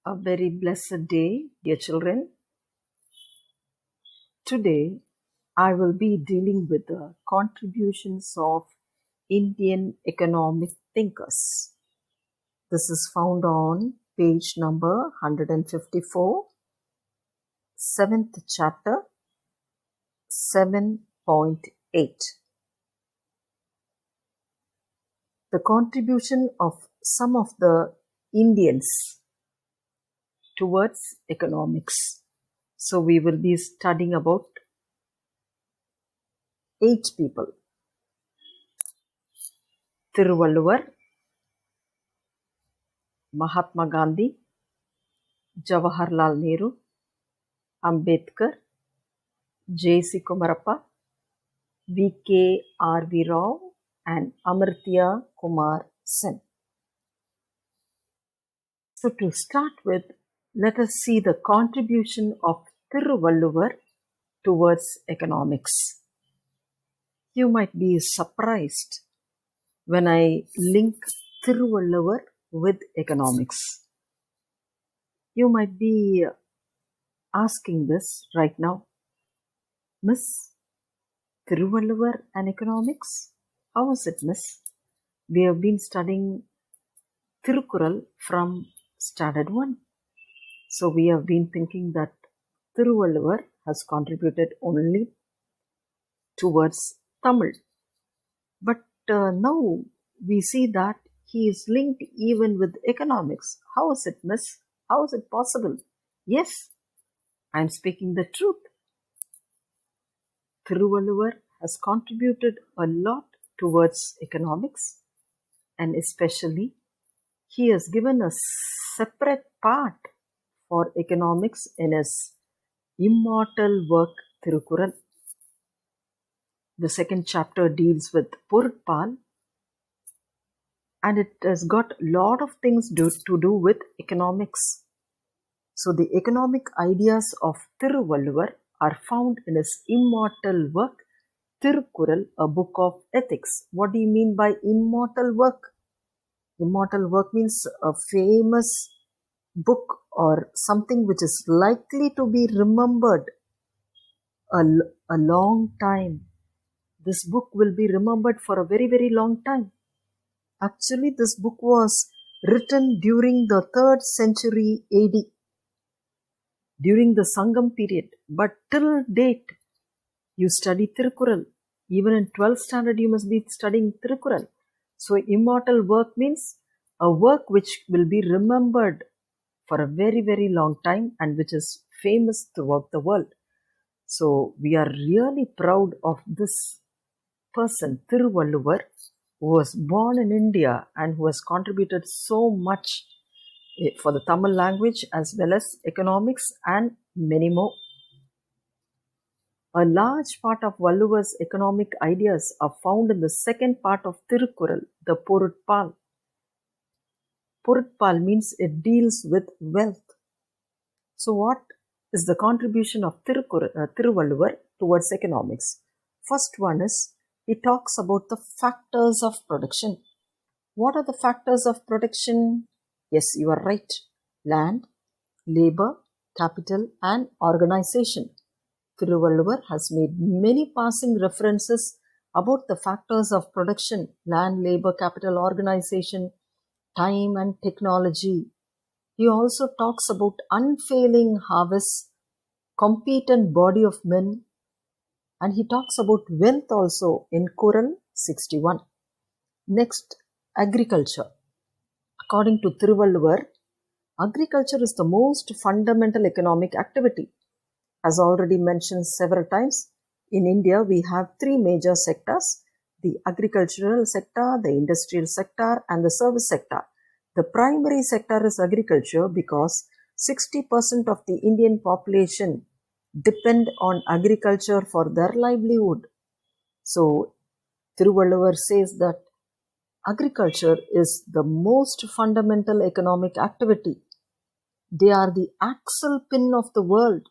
A very blessed day, dear children. Today, I will be dealing with the contributions of Indian economic thinkers. This is found on page number 154, 7th chapter, 7.8. The contribution of some of the Indians towards economics. So we will be studying about 8 people. Thiruvalluvar, Mahatma Gandhi, Jawaharlal Nehru, Ambedkar, J.C. Kumarappa, V.K. R.V. Rao, and Amartya Kumar Sen. So to start with, let us see the contribution of Thiruvalluvar towards economics. You might be surprised when I link Thiruvalluvar with economics. You might be asking this right now. Miss, Thiruvalluvar and economics? How is it, miss? We have been studying Thirukkural from Standard 1. So we have been thinking that Thiruvalluvar has contributed only towards Tamil. But now we see that he is linked even with economics. How is it, miss? How is it possible? Yes, I am speaking the truth. Thiruvalluvar has contributed a lot towards economics, and especially he has given a separate part for economics in his immortal work Thirukkural. The second chapter deals with Porutpal, and it has got a lot of things to do with economics. So the economic ideas of Thiruvalluvar are found in his immortal work Thirukkural, a book of ethics. What do you mean by immortal work? Immortal work means a famous book or something which is likely to be remembered a long time. This book will be remembered for a very, very long time. Actually, this book was written during the 3rd century AD, during the Sangam period. But till date, you study Thirukkural. Even in 12th standard, you must be studying Thirukkural. So, immortal work means a work which will be remembered for a very, very long time and which is famous throughout the world. So, we are really proud of this person, Thiruvalluvar, who was born in India and who has contributed so much for the Tamil language as well as economics and many more. A large part of Valluvar's economic ideas are found in the second part of Thirukkural, the Porutpal. Porutpal means it deals with wealth. So what is the contribution of Thiruvalluvar towards economics? First one is, he talks about the factors of production. What are the factors of production? Yes, you are right. Land, labor, capital, and organization. Thiruvalluvar has made many passing references about the factors of production: land, labor, capital, organization, time, and technology. He also talks about unfailing harvests, competent body of men, and he talks about wealth also in Kural 61. Next, agriculture. According to Thiruvalluvar, agriculture is the most fundamental economic activity. As already mentioned several times, in India we have 3 major sectors: the agricultural sector, the industrial sector, and the service sector. The primary sector is agriculture because 60% of the Indian population depend on agriculture for their livelihood. So, Thiruvalluvar says that agriculture is the most fundamental economic activity. They are the axle pin of the world,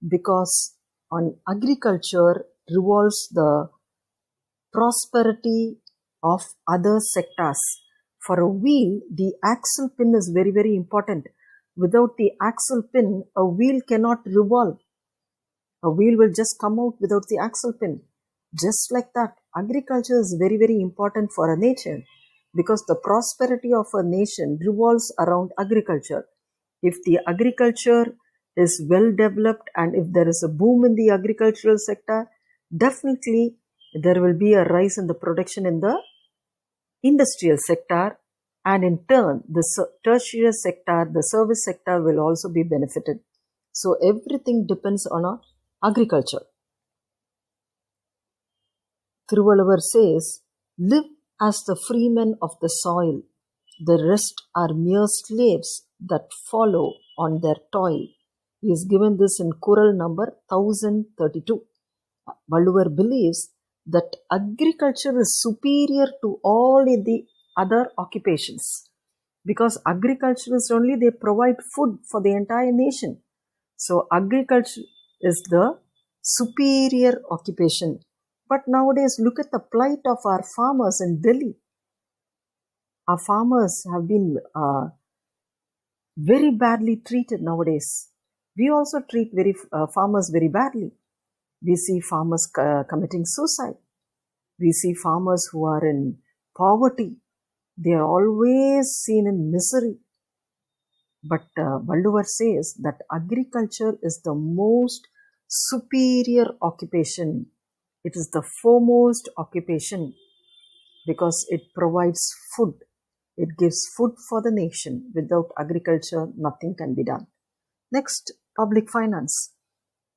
because on agriculture revolves the prosperity of other sectors. For a wheel, the axle pin is very, very important. Without the axle pin, a wheel cannot revolve. A wheel will just come out without the axle pin. Just like that, agriculture is very, very important for a nation because the prosperity of a nation revolves around agriculture. If the agriculture is well developed and if there is a boom in the agricultural sector, definitely there will be a rise in the production in the industrial sector, and in turn the tertiary sector, the service sector will also be benefited. So everything depends on agriculture. Thiruvalluvar says, live as the freemen of the soil. The rest are mere slaves that follow on their toil. He is given this in Kural number 1032. Valluvar believes that agriculture is superior to all the other occupations because agriculture is only they provide food for the entire nation. So agriculture is the superior occupation. But nowadays, look at the plight of our farmers in Delhi. Our farmers have been very badly treated nowadays. We also treat farmers very badly. We see farmers committing suicide. We see farmers who are in poverty. They are always seen in misery. But Valluvar says that agriculture is the most superior occupation. It is the foremost occupation because it provides food. It gives food for the nation. Without agriculture, nothing can be done. Next, public finance.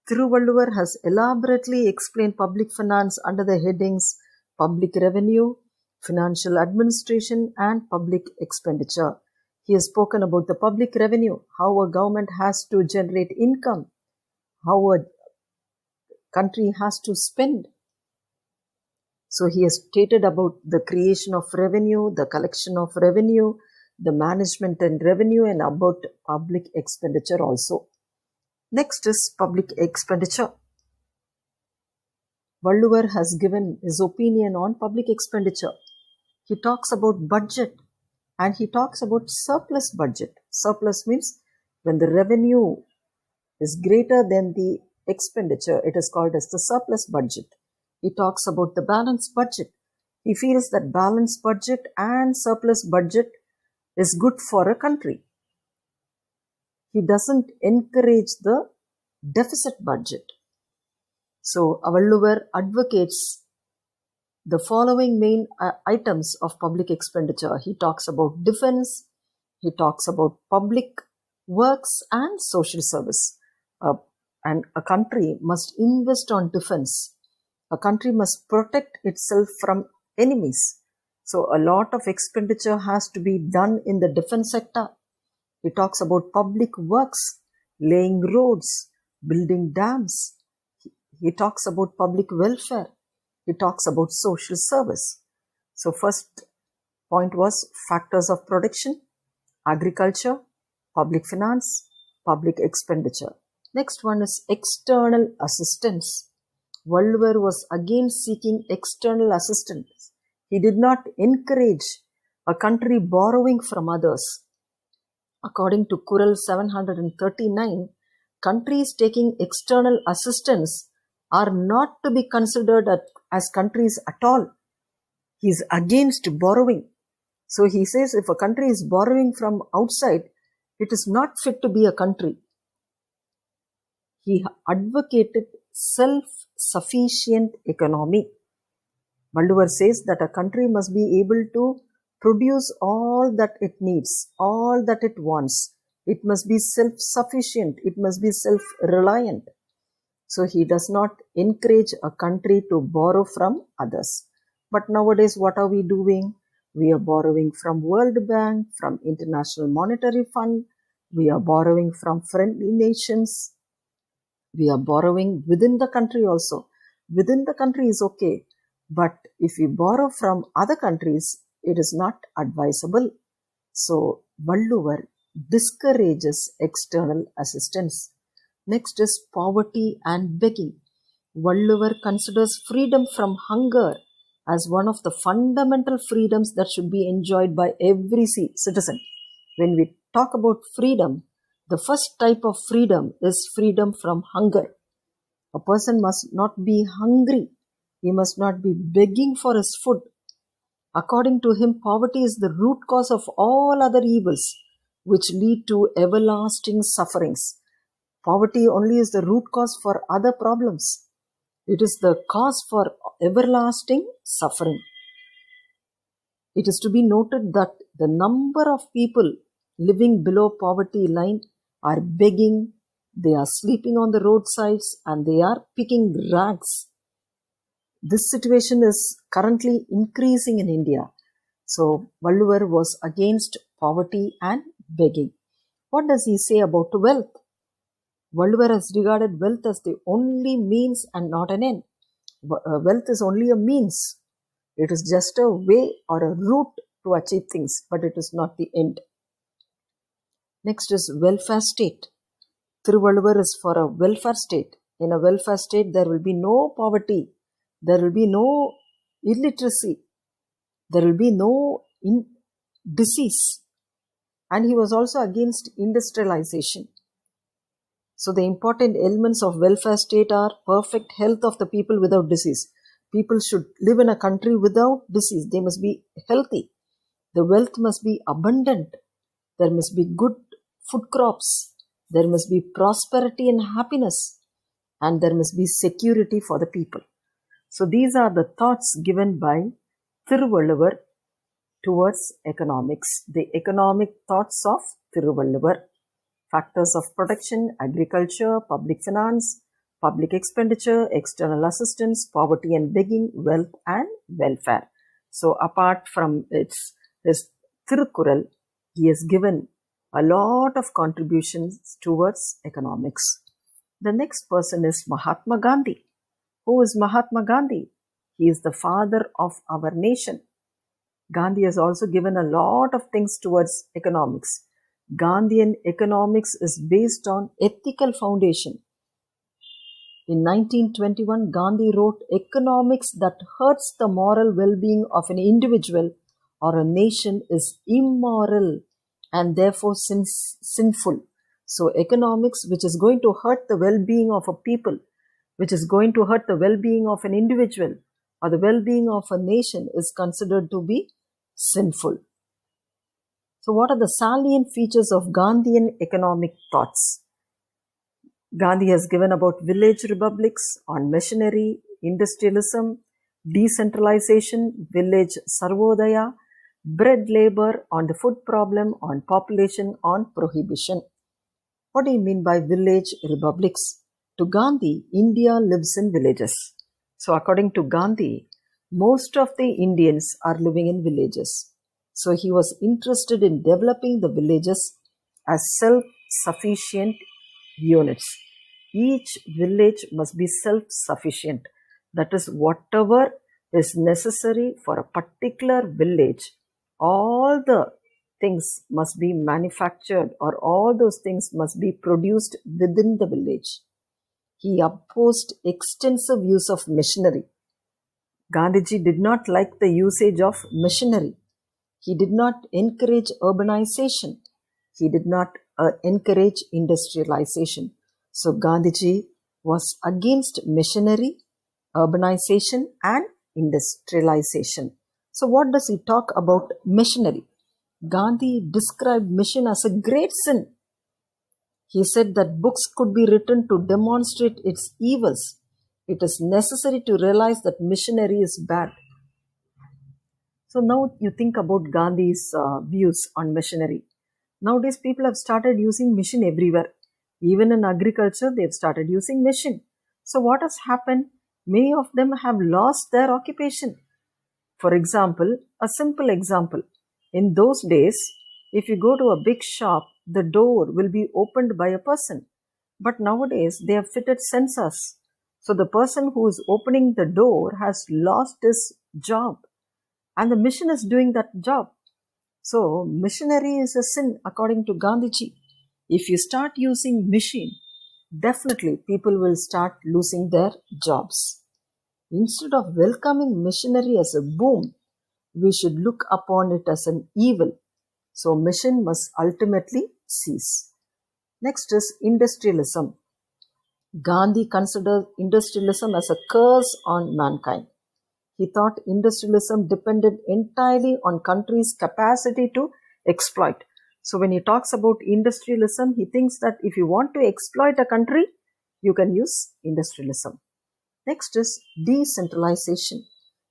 Thiruvalluvar has elaborately explained public finance under the headings public revenue, financial administration, and public expenditure. He has spoken about the public revenue, how a government has to generate income, how a country has to spend. So he has stated about the creation of revenue, the collection of revenue, the management and revenue, and about public expenditure also. Next is public expenditure. Valluvar has given his opinion on public expenditure. He talks about budget and he talks about surplus budget. Surplus means when the revenue is greater than the expenditure, it is called as the surplus budget. He talks about the balanced budget. He feels that balanced budget and surplus budget is good for a country. He doesn't encourage the deficit budget. So, Valluvar advocates the following main items of public expenditure. He talks about defense, he talks about public works and social service. And a country must invest on defense. A country must protect itself from enemies. So a lot of expenditure has to be done in the defense sector. He talks about public works, laying roads, building dams. He talks about public welfare. He talks about social service. So first point was factors of production, agriculture, public finance, public expenditure. Next one is external assistance. Valluvar was again seeking external assistance. He did not encourage a country borrowing from others. According to Kural 739, countries taking external assistance are not to be considered as countries at all. He is against borrowing. So he says if a country is borrowing from outside, it is not fit to be a country. He advocated self-sufficient economy. Valluvar says that a country must be able to produce all that it needs, all that it wants. It must be self-sufficient. It must be self-reliant. So he does not encourage a country to borrow from others. But nowadays, what are we doing? We are borrowing from World Bank, from International Monetary Fund. We are borrowing from friendly nations. We are borrowing within the country also. Within the country is okay. But if we borrow from other countries, it is not advisable. So Valluvar discourages external assistance. Next is poverty and begging. Valluvar considers freedom from hunger as one of the fundamental freedoms that should be enjoyed by every citizen. When we talk about freedom, the first type of freedom is freedom from hunger. A person must not be hungry. He must not be begging for his food. According to him, poverty is the root cause of all other evils, which lead to everlasting sufferings. Poverty only is the root cause for other problems. It is the cause for everlasting suffering. It is to be noted that the number of people living below poverty line are begging, they are sleeping on the roadsides, and they are picking rags. This situation is currently increasing in India. So, Valluvar was against poverty and begging. What does he say about wealth? Valluvar has regarded wealth as the only means and not an end. Wealth is only a means. It is just a way or a route to achieve things, but it is not the end. Next is welfare state. Thiruvalluvar is for a welfare state. In a welfare state, there will be no poverty. There will be no illiteracy. There will be no disease. And he was also against industrialization. So the important elements of welfare state are perfect health of the people without disease. People should live in a country without disease. They must be healthy. The wealth must be abundant. There must be good food crops. There must be prosperity and happiness. And there must be security for the people. So these are the thoughts given by Thiruvalluvar towards economics. The economic thoughts of Thiruvalluvar. Factors of protection, agriculture, public finance, public expenditure, external assistance, poverty and begging, wealth and welfare. So apart from his Thirukural, he has given a lot of contributions towards economics. The next person is Mahatma Gandhi. Who is Mahatma Gandhi? He is the father of our nation. Gandhi has also given a lot of things towards economics. Gandhian economics is based on ethical foundation. In 1921, Gandhi wrote, "Economics that hurts the moral well-being of an individual or a nation is immoral and therefore sinful." So economics which is going to hurt the well-being of a people, which is going to hurt the well-being of an individual or the well-being of a nation is considered to be sinful. So what are the salient features of Gandhian economic thoughts? Gandhi has given about village republics, on machinery, industrialism, decentralization, village sarvodaya, bread labor, on the food problem, on population, on prohibition. What do you mean by village republics? To Gandhi, India lives in villages. So according to Gandhi, most of the Indians are living in villages. So he was interested in developing the villages as self-sufficient units. Each village must be self-sufficient. That is, whatever is necessary for a particular village, all the things must be manufactured or all those things must be produced within the village. He opposed extensive use of machinery. Gandhiji did not like the usage of machinery. He did not encourage urbanization. He did not encourage industrialization. So Gandhiji was against machinery, urbanization and industrialization. So what does he talk about machinery? Gandhi described mission as a great sin. He said that books could be written to demonstrate its evils. It is necessary to realize that machinery is bad. So now you think about Gandhi's views on machinery. Nowadays people have started using machine everywhere. Even in agriculture they have started using machine. So what has happened? Many of them have lost their occupation. For example, a simple example. In those days, if you go to a big shop, the door will be opened by a person. But nowadays they have fitted sensors. So the person who is opening the door has lost his job. And the machine is doing that job. So machinery is a sin according to Gandhiji. If you start using machine, definitely people will start losing their jobs. Instead of welcoming machinery as a boom, we should look upon it as an evil. So mission must ultimately cease. Next is industrialism. Gandhi considered industrialism as a curse on mankind. He thought industrialism depended entirely on countries' capacity to exploit. So when he talks about industrialism, he thinks that if you want to exploit a country, you can use industrialism. Next is decentralization.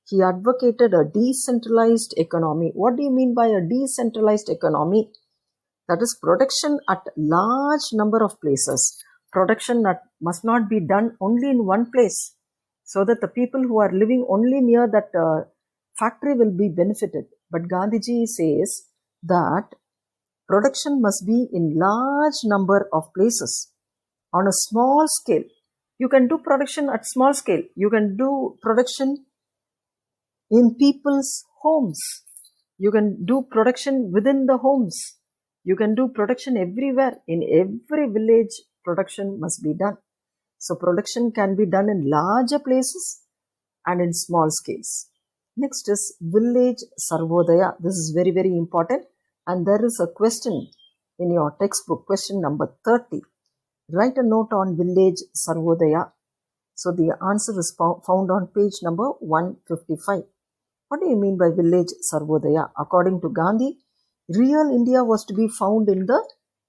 He advocated a decentralized economy. What do you mean by a decentralized economy? That is production at large number of places. Production must not be done only in one place, so that the people who are living only near that factory will be benefited. But Gandhiji says that production must be in large number of places on a small scale. You can do production at small scale. You can do production in people's homes. You can do production within the homes. You can do production everywhere. In every village, production must be done. So production can be done in larger places and in small scales. Next is village sarvodaya. This is very, very important. And there is a question in your textbook, question number 30. Write a note on village sarvodaya. So the answer is found on page number 155. What do you mean by village sarvodaya? According to Gandhi, real India was to be found in the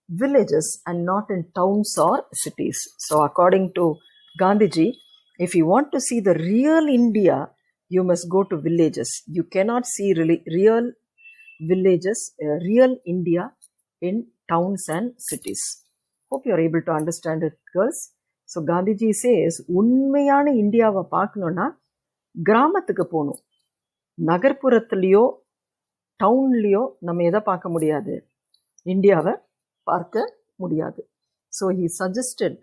villages and not in towns or cities. So according to Gandhiji, if you want to see the real India, you must go to villages. You cannot see real villages, real India in towns and cities. Hope you are able to understand it, girls. So Gandhiji says, உண்மையான இந்தியாவை பார்க்கணும்னா கிராமத்துக்கு போகணும். நகர்ப்புறத்துலேயோ டவுன்லேயோ நம்ம எதை பார்க்க முடியாது, இந்தியாவை பார்க்க முடியாது. So he suggested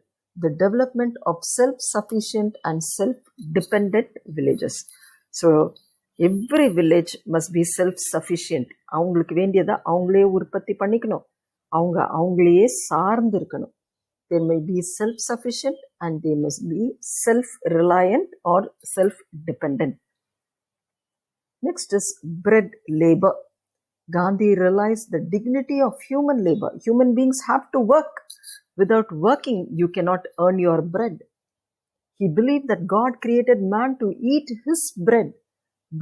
the development of self-sufficient and self-dependent villages. So every village must be self-sufficient. அவங்களுக்கு வேண்டியதை அவங்களே உற்பத்தி பண்ணிக்கணும், அவங்களையே சார்ந்து இருக்கணும். They may be self-sufficient and they must be self-reliant or self-dependent. Next is bread labor. Gandhi realized the dignity of human labor. Human beings have to work. Without working, you cannot earn your bread. He believed that God created man to eat his bread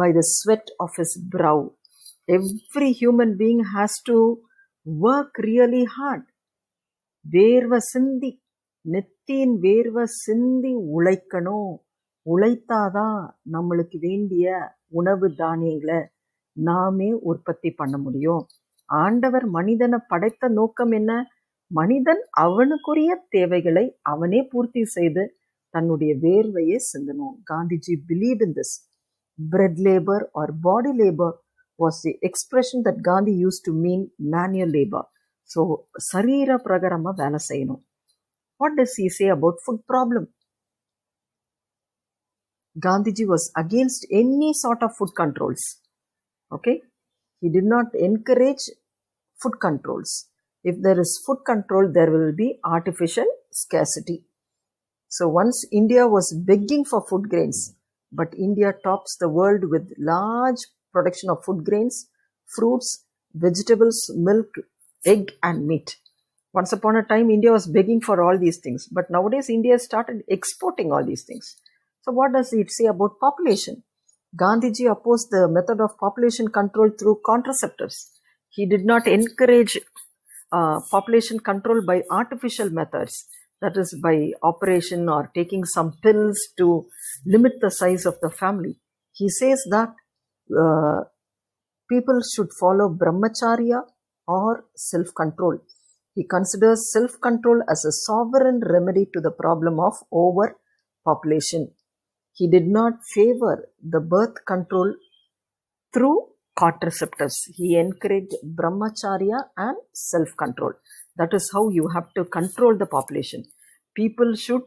by the sweat of his brow. Every human being has to work really hard. வேர்வை சிந்தி, நெத்தியின் வேர்வை சிந்தி உழைக்கணும். உழைத்தாதான் நம்மளுக்கு வேண்டிய உணவு தானியங்களை நாமே உற்பத்தி பண்ண முடியும். ஆண்டவர் மனிதனை படைத்த நோக்கம் என்ன? மனிதன் அவனுக்குரிய தேவைகளை அவனே பூர்த்தி செய்து தன்னுடைய வேர்வையை சிந்தணும். Gandhiji believed in this. Bread labor or body labor was the expression that Gandhi used to mean manual labor. So சரீர பிரகாரமா வேலை செய்யணும். What does he say about food problem? Gandhiji was against any sort of food controls. Okay, he did not encourage food controls. If there is food control, there will be artificial scarcity. So once India was begging for food grains, but India tops the world with large production of food grains, fruits, vegetables, milk, egg and meat. Once upon a time, India was begging for all these things, but nowadays India started exporting all these things. So what does it say about population? Gandhiji opposed the method of population control through contraceptives. He did not encourage population control by artificial methods, that is by operation or taking some pills to limit the size of the family. He says that people should follow brahmacharya or self-control. He considers self-control as a sovereign remedy to the problem of overpopulation. He did not favor the birth control through contraceptives. He encouraged brahmacharya and self-control. That is how you have to control the population. People should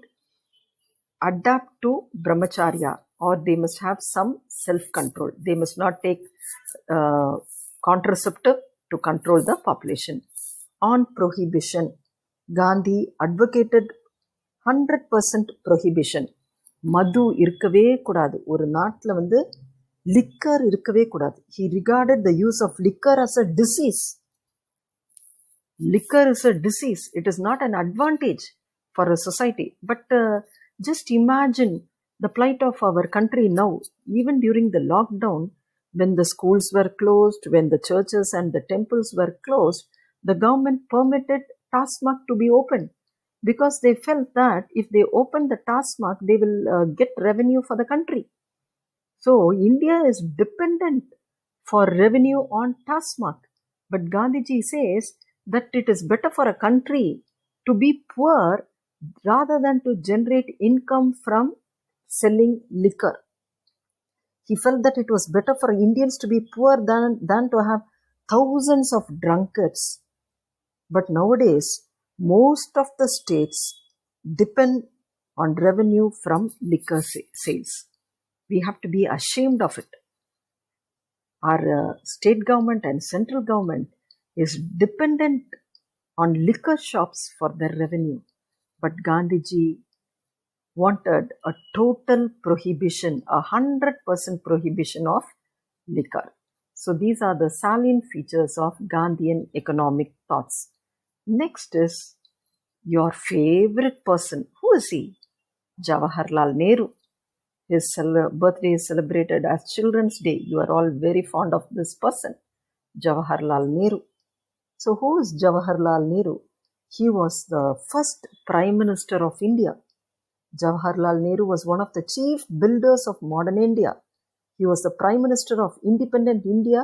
adapt to brahmacharya or they must have some self-control. They must not take contraceptive to control the population. On prohibition, Gandhi advocated 100% prohibition. மது இருக்கவே கூடாது, ஒரு நாட்டில் வந்து liquor இருக்கவே கூடாது. He regarded the use of liquor as a disease. Liquor is a disease. It is not an advantage for a society. But just imagine the plight of our country now, even during the lockdown, when the schools were closed, when the churches and the temples were closed, the government permitted TASMAC to be open because they felt that if they open the TASMAC, they will get revenue for the country. So India is dependent for revenue on TASMAC. But Gandhiji says that it is better for a country to be poor rather than to generate income from selling liquor. He felt that it was better for Indians to be poor than to have thousands of drunkards. But nowadays, most of the states depend on revenue from liquor sales. We have to be ashamed of it. Our state government and central government is dependent on liquor shops for their revenue. But Gandhiji wanted a total prohibition, 100% prohibition of liquor. So these are the salient features of Gandhian economic thoughts. Next is your favorite person. Who is he? Jawaharlal Nehru. His birthday is celebrated as Children's Day. You are all very fond of this person, Jawaharlal Nehru. So who is Jawaharlal Nehru? He was the first Prime Minister of India. Jawaharlal Nehru was one of the chief builders of modern India. He was the Prime Minister of independent India,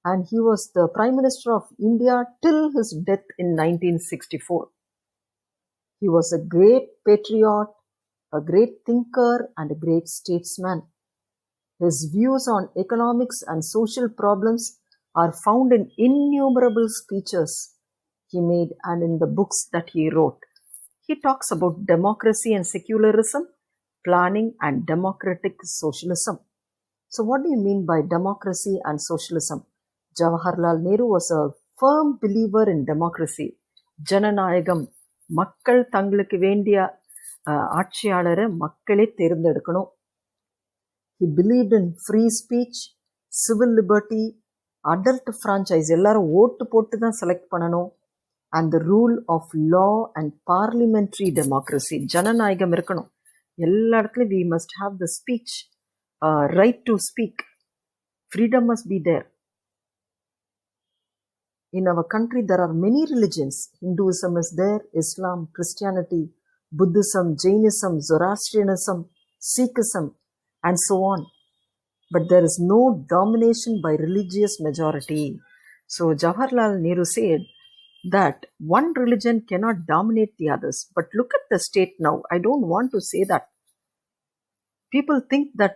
and he was the Prime Minister of India till his death in 1964. He was a great patriot, a great thinker, and a great statesman. His views on economics and social problems are found in innumerable speeches he made and in the books that he wrote. He talks about democracy and secularism, planning, and democratic socialism. So what do you mean by democracy and socialism? Jawaharlal Nehru was a firm believer in democracy. Jananayagam, மக்கள் தங்களுக்கு வேண்டிய ஆட்சியாளரை மக்களே தேர்ந்தெடுக்கணும். He believed in free speech, civil liberty, adult franchise, எல்லாரும் ஓட்டு போட்டு தான் select பண்ணணும், and the rule of law and parliamentary democracy. ஜனநாயகம் இருக்கணும். எல்லா இடத்துலையும் we must have the speech, right to speak. Freedom must be there. In our country, there are many religions. Hinduism is there, Islam, Christianity, Buddhism, Jainism, Zoroastrianism, Sikhism, and so on. But there is no domination by religious majority. So Jawaharlal Nehru said that one religion cannot dominate the others. But look at the state now. I don't want to say that. People think that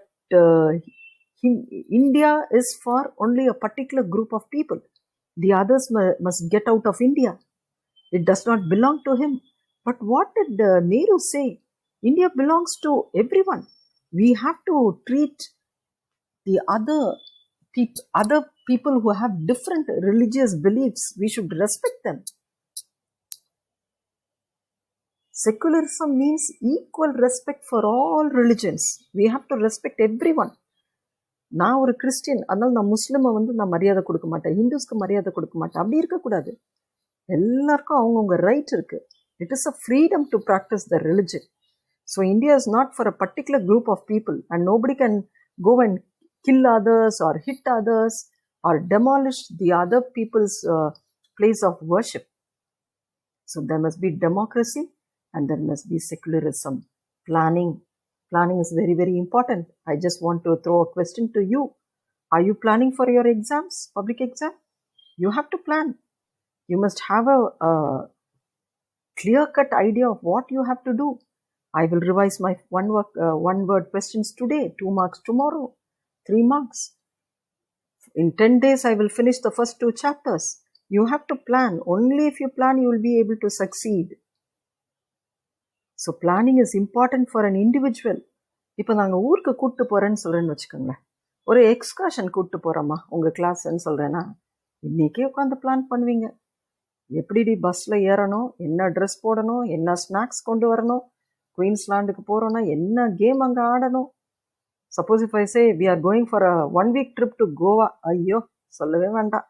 India is for only a particular group of people. The others must get out of India. It does not belong to him. But what did Nehru say? India belongs to everyone. We have to treat the other people who have different religious beliefs. We should respect them. Secularism means equal respect for all religions. We have to respect everyone. நான் ஒரு Christian, அதனால நான் முஸ்லிமை வந்து நான் மரியாதை கொடுக்க மாட்டேன், ஹிந்துஸ்க்கு மரியாதை கொடுக்க மாட்டேன், அப்படி இருக்கக்கூடாது. எல்லாருக்கும் அவங்கவுங்க ரைட் இருக்கு. It is a freedom to practise the religion. So India is not for a particular group of people, and nobody can go and kill others or hit others or demolish the other people's place of worship. So there must be democracy and there must be secularism. Planning is very, very important. I just want to throw a question to you. Are you planning for your exams, public exam? You have to plan. You must have a clear-cut idea of what you have to do. I will revise my one-word questions today, 2 marks tomorrow, 3 marks. In 10 days, I will finish the first 2 chapters. You have to plan. Only if you plan, you will be able to succeed. So planning is important for an individual. இப்போ நாங்கள் ஊருக்கு கூப்பிட்டு போகிறேன்னு சொல்கிறேன்னு வச்சுக்கோங்களேன், ஒரு excursion கூப்பிட்டு போகிறோம்மா உங்கள் கிளாஸ்ன்னு சொல்கிறேன்னா, இன்றைக்கே உட்காந்து பிளான் பண்ணுவீங்க. எப்படி பஸ்ஸில் ஏறணும், என்ன ட்ரெஸ் போடணும், என்ன ஸ்நாக்ஸ் கொண்டு வரணும், குயின்ஸ்லாண்டுக்கு போகிறோன்னா என்ன கேம் அங்கே ஆடணும். Suppose if I say we are going for a 1 week trip to Goa, ஐயோ சொல்லவே வேண்டாம்.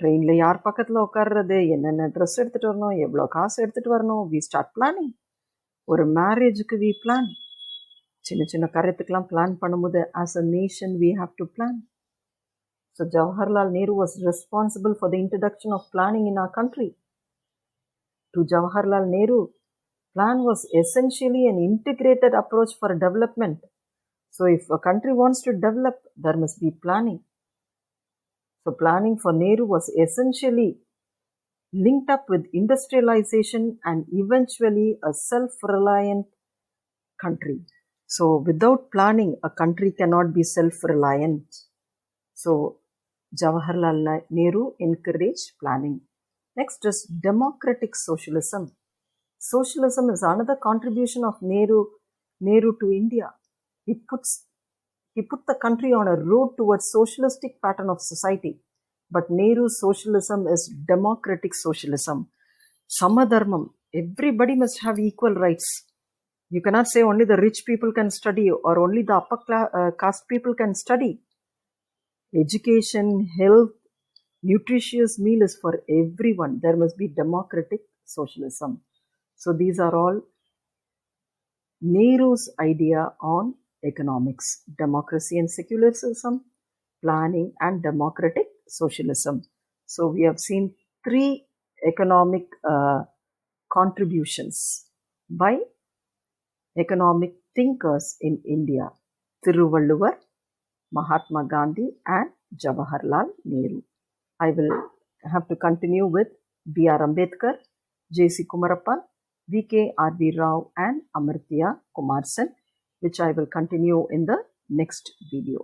ட்ரெயினில் யார் பக்கத்தில் உட்கார்றது, என்னென்ன ட்ரெஸ் எடுத்துகிட்டு வரணும், எவ்வளோ காசு எடுத்துகிட்டு வரணும், வி ஸ்டார்ட் பிளானிங். ஒரு மேரேஜுக்கு வி பிளான். சின்ன சின்ன காரியத்துக்கெலாம் பிளான் பண்ணும்போது as a nation we have to plan. So Jawaharlal Nehru was responsible for the introduction of planning in our country. To Jawaharlal Nehru, plan was essentially an integrated approach for development. So if a country wants to develop, there must be planning. So planning for Nehru was essentially linked up with industrialization and eventually a self-reliant country. So without planning, a country cannot be self-reliant. So Jawaharlal Nehru encouraged planning. Next is democratic socialism. Socialism is another contribution of Nehru to India. He put the country on a road towards socialistic pattern of society. But Nehru's socialism is democratic socialism. Samadharmam. Everybody must have equal rights. You cannot say only the rich people can study or only the upper caste people can study. Education, health, nutritious meal is for everyone. There must be democratic socialism. So these are all Nehru's idea on economics: democracy and secularism, planning, and democratic socialism. So we have seen 3 economic contributions by economic thinkers in India: Thiruvalluvar, Mahatma Gandhi, and Jawaharlal Nehru. I will have to continue with B.R. Ambedkar, J.C. Kumarappan, V.K. R.V. Rao, and Amartya Kumarsan, which I will continue in the next video.